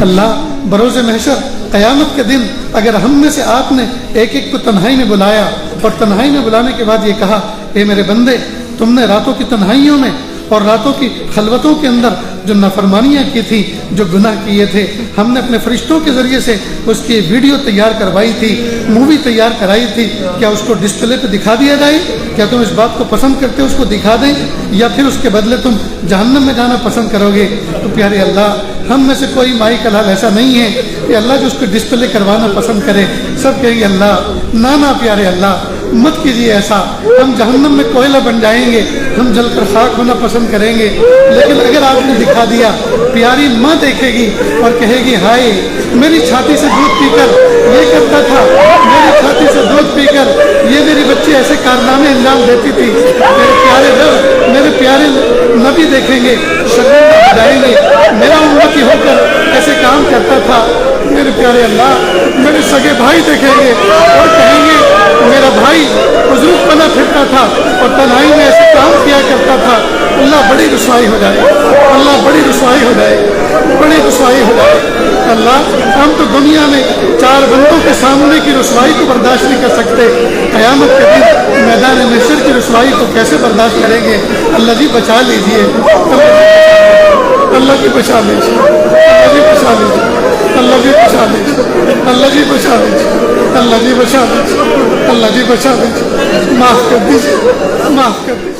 اللہ بروز محشر قیامت کے دن اگر ہم میں سے آپ نے ایک ایک کو تنہائی میں بلایا اور تنہائی میں بلانے کے بعد یہ کہا اے میرے بندے تم نے راتوں کی تنہائیوں میں اور راتوں کی خلوتوں کے اندر جو نافرمانیاں کی تھی، جو گناہ کیے تھے، ہم نے اپنے فرشتوں کے ذریعے سے اس کی ویڈیو تیار کروائی تھی، مووی تیار کرائی تھی، کیا اس کو ڈسپلے پہ دکھا دیا جائے؟ کیا تم اس بات کو پسند کرتے ہو اس کو دکھا دیں، یا پھر اس کے بدلے تم جہنم میں جانا پسند کرو گے؟ تو پیارے اللہ ہم میں سے کوئی مائی کلال ایسا نہیں ہے کہ اللہ جو اس کو ڈسپلے کروانا پسند کرے۔ سب کہیں گے اللہ نانا پیارے اللہ مت کیجیے ایسا، ہم جہنم میں کوئلہ بن جائیں گے، ہم جل کر خاک ہونا پسند کریں گے۔ لیکن اگر آپ نے دکھا دیا، پیاری ماں دیکھے گی اور کہے گی ہائے میری چھاتی سے دودھ پی کر یہ کرتا تھا، میری چھاتی سے دودھ پی کر یہ میری بچی ایسے کارنامے انجام دیتی تھی۔ میرے پیارے رب، میرے پیارے نبی دیکھیں گے، شرمندہ ہو جائیں گے، میرا امتی ہو کر ایسے کام کرتا تھا۔ میرے پیارے اللہ میرے سگے بھائی دیکھیں گے اور کہیں گے میرا بھائی بزرگ بنا پھرتا تھا اور تنہائی میں ایسے کام کیا کرتا تھا۔ اللہ بڑی رسوائی ہو جائے، اللہ بڑی رسوائی ہو جائے، بڑی رسوائی ہو جائے۔ اللہ ہم تو دنیا میں چار بندوں کے سامنے کی رسوائی کو برداشت نہیں کر سکتے، قیامت کے دن میدان محشر کی رسوائی کو کیسے برداشت کریں گے؟ اللہ جی بچا لیجیے، اللہ جی بچا لیجیے، اللہ جی بچا لیجیے، اللہ جی بچا لیجیے، اللہ جی بچا لیجیے، اللہ جی بچا لیجیے، اللہ جی بچا لیجیے، معاف کر دیجیے، معاف کر دیجیے۔